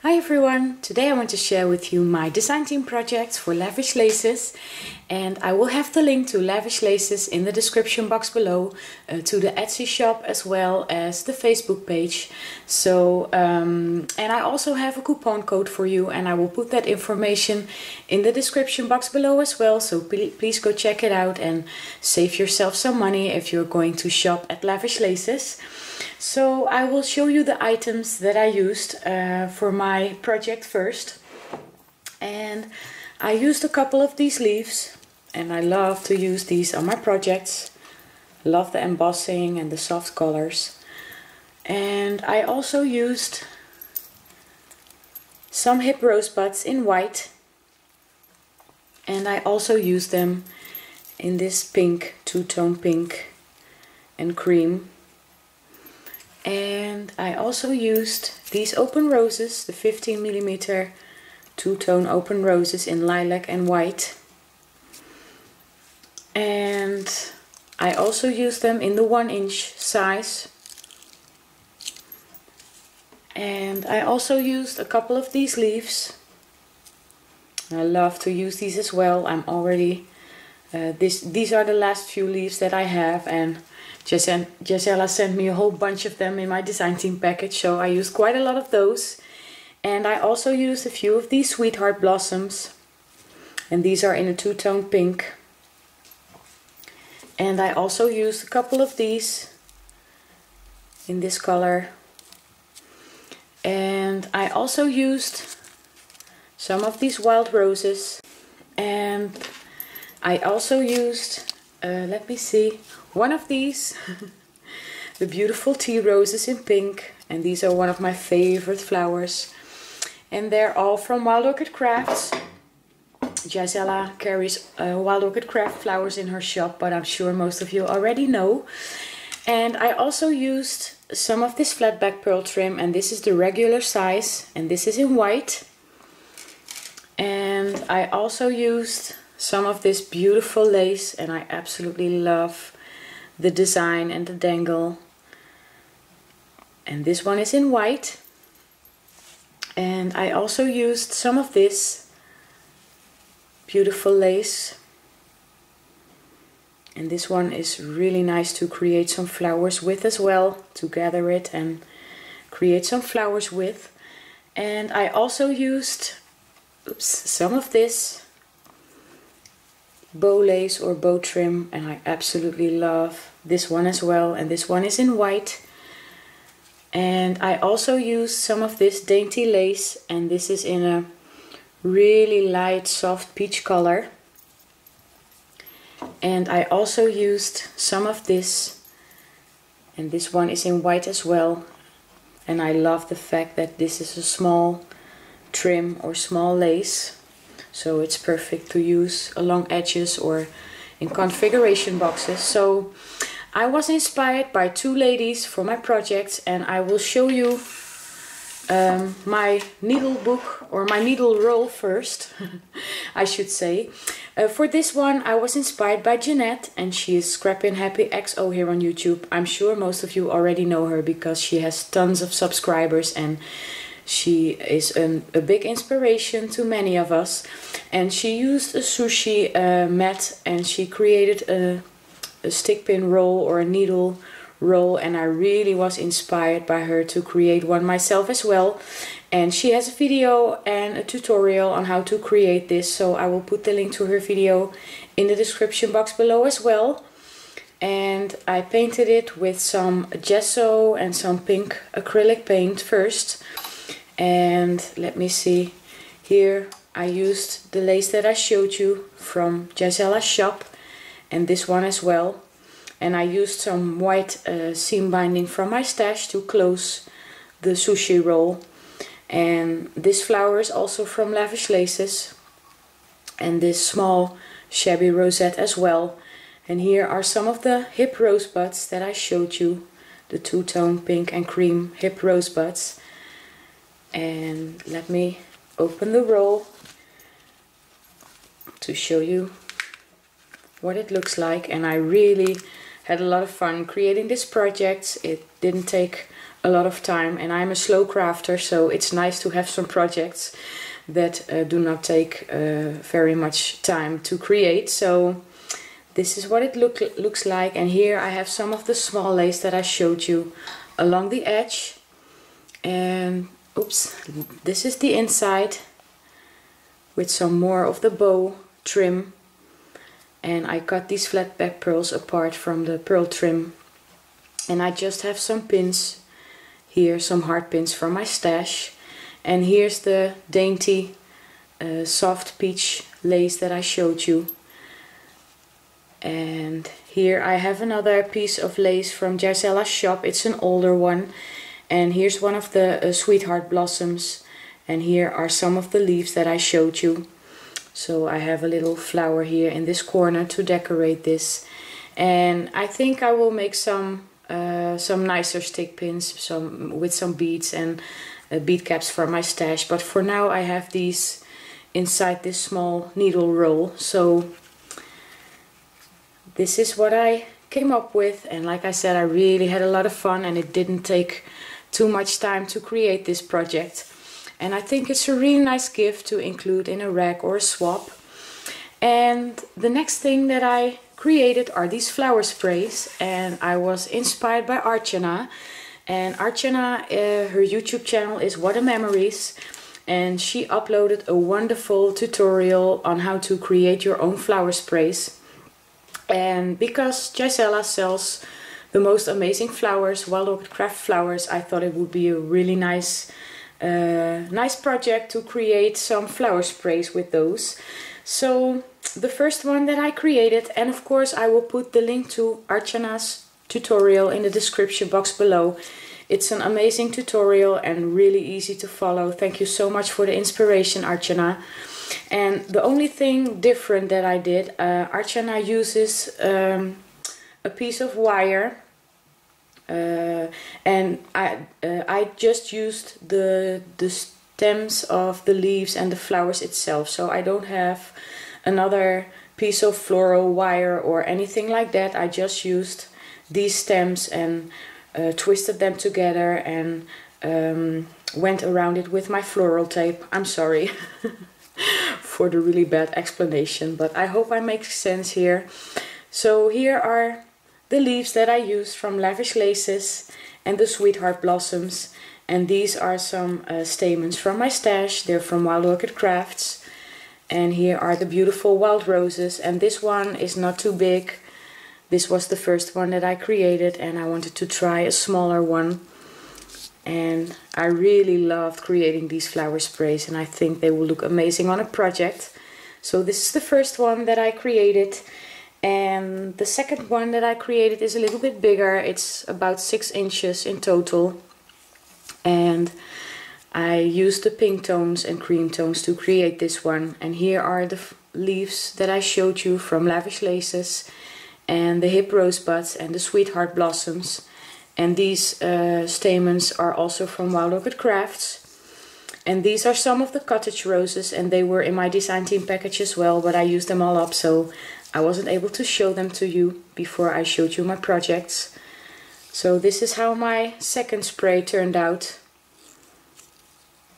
Hi everyone! Today I want to share with you my design team projects for Lavish Laces, and I will have the link to Lavish Laces in the description box below, to the Etsy shop as well as the Facebook page. And I also have a coupon code for you, and I will put that information in the description box below as well, so please go check it out and save yourself some money if you're going to shop at Lavish Laces. So I will show you the items that I used for my project first. And I used a couple of these leaves, and I love to use these on my projects. Love the embossing and the soft colors. And I also used some hip rosebuds in white, and I also used them in this pink, two-tone pink and cream. And I also used these open roses, the 15mm two-tone open roses in lilac and white. And I also used them in the 1-inch size. And I also used a couple of these leaves. I love to use these as well. I'm already, these are the last few leaves that I have, and Gisela sent me a whole bunch of them in my design team package, so I used quite a lot of those. And I also used a few of these sweetheart blossoms, and these are in a two-tone pink. And I also used a couple of these in this color. And I also used some of these wild roses, and I also used, let me see, one of these, the beautiful tea roses in pink, and these are one of my favorite flowers, and they're all from Wild Orchid Crafts. Gisela carries Wild Orchid Craft flowers in her shop, but I'm sure most of you already know. And I also used some of this flat back pearl trim, and this is the regular size, and this is in white. And I also used some of this beautiful lace, and I absolutely love the design and the dangle. And this one is in white. And I also used some of this beautiful lace, and this one is really nice to create some flowers with as well, to gather it and create some flowers with. And I also used some of this bow lace or bow trim, and I absolutely love this one as well, and this one is in white. And I also used some of this dainty lace, and this is in a really light soft peach color. And I also used some of this, and this one is in white as well. And I love the fact that this is a small trim or small lace, so it's perfect to use along edges or in configuration boxes. So I was inspired by two ladies for my projects, and I will show you my needle book, or my needle roll first, I should say. For this one I was inspired by Jeanette, and she is Scrappin' Happy XO here on YouTube. I'm sure most of you already know her because she has tons of subscribers, and she is a big inspiration to many of us. And she used a sushi mat, and she created a stick pin roll or a needle roll, and I really was inspired by her to create one myself as well. And she has a video and a tutorial on how to create this, so I will put the link to her video in the description box below as well. And I painted it with some gesso and some pink acrylic paint first. And let me see, here I used the lace that I showed you from Gisela's shop, and this one as well. And I used some white seam binding from my stash to close the sushi roll. And this flower is also from Lavish Laces, and this small shabby rosette as well. And here are some of the hip rosebuds that I showed you, the two-tone pink and cream hip rosebuds. And let me open the roll to show you what it looks like. And I really had a lot of fun creating this project. It didn't take a lot of time, and I'm a slow crafter, so it's nice to have some projects that do not take very much time to create. So this is what it looks like, and here I have some of the small lace that I showed you along the edge. And oops, this is the inside with some more of the bow trim, and I cut these flat back pearls apart from the pearl trim, and I just have some pins here, some hard pins from my stash. And here's the dainty soft peach lace that I showed you. And here I have another piece of lace from Gisella's shop. It's an older one. And here's one of the sweetheart blossoms. And here are some of the leaves that I showed you. So I have a little flower here in this corner to decorate this. And I think I will make some nicer stick pins, with some beads and bead caps for my stash. But for now I have these inside this small needle roll. So this is what I came up with, and like I said, I really had a lot of fun, and it didn't take too much time to create this project. And I think it's a really nice gift to include in a rack or a swap. And the next thing that I created are these flower sprays, and I was inspired by Archana. And Archana, her YouTube channel is What a Memories, and she uploaded a wonderful tutorial on how to create your own flower sprays. And because Gisela sells the most amazing flowers, wild orchid craft flowers, I thought it would be a really nice project to create some flower sprays with those. So the first one that I created, and of course I will put the link to Archana's tutorial in the description box below. It's an amazing tutorial and really easy to follow. Thank you so much for the inspiration, Archana. And the only thing different that I did, Archana uses a piece of wire, and I just used the stems of the leaves and the flowers itself. So I don't have another piece of floral wire or anything like that. I just used these stems and twisted them together and went around it with my floral tape. I'm sorry for the really bad explanation, but I hope I make sense here. So here are the leaves that I used from Lavish Laces and the Sweetheart Blossoms, and these are some stamens from my stash. They're from Wild Orchid Crafts. And here are the beautiful wild roses, and this one is not too big. This was the first one that I created, and I wanted to try a smaller one. And I really loved creating these flower sprays, and I think they will look amazing on a project. So this is the first one that I created, and the second one that I created is a little bit bigger. It's about 6 inches in total, and I used the pink tones and cream tones to create this one. And here are the leaves that I showed you from Lavish Laces, and the hip rosebuds and the sweetheart blossoms. And these stamens are also from Wild Orchid Crafts. And these are some of the cottage roses, and they were in my design team package as well, but I used them all up, so I wasn't able to show them to you before I showed you my projects. So this is how my second spray turned out.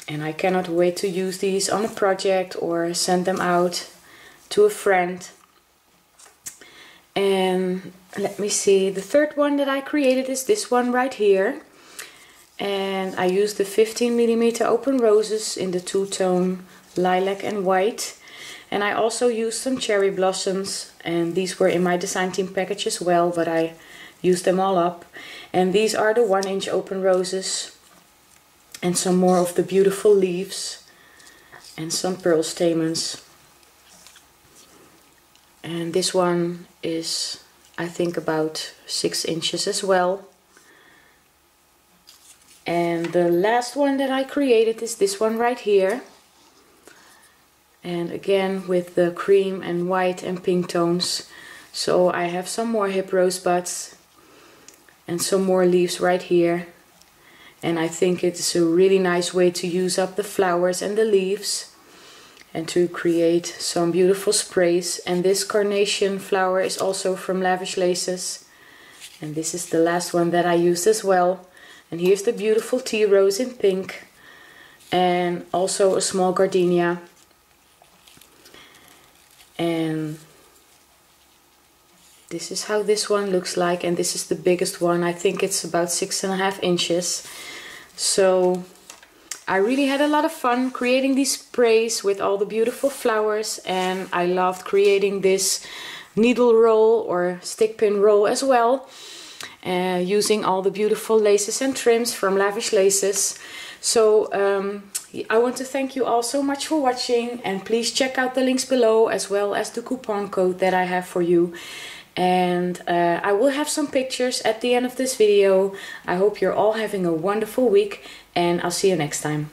And I cannot wait to use these on a project or send them out to a friend. And let me see, the third one that I created is this one right here. And I used the 15mm open roses in the two-tone lilac and white. And I also used some cherry blossoms, and these were in my design team package as well, but I used them all up. And these are the 1-inch open roses, and some more of the beautiful leaves, and some pearl stamens. And this one is, I think, about 6 inches as well. And the last one that I created is this one right here. And again with the cream and white and pink tones. So I have some more hip rosebuds and some more leaves right here. And I think it's a really nice way to use up the flowers and the leaves and to create some beautiful sprays. And this carnation flower is also from Lavish Laces, and this is the last one that I used as well. And here's the beautiful tea rose in pink, and also a small gardenia. And this is how this one looks like, and this is the biggest one. I think it's about 6.5 inches. So I really had a lot of fun creating these sprays with all the beautiful flowers, and I loved creating this needle roll or stick pin roll as well, using all the beautiful laces and trims from Lavish Laces. So I want to thank you all so much for watching, and please check out the links below as well as the coupon code that I have for you. And I will have some pictures at the end of this video. I hope you're all having a wonderful week, and I'll see you next time.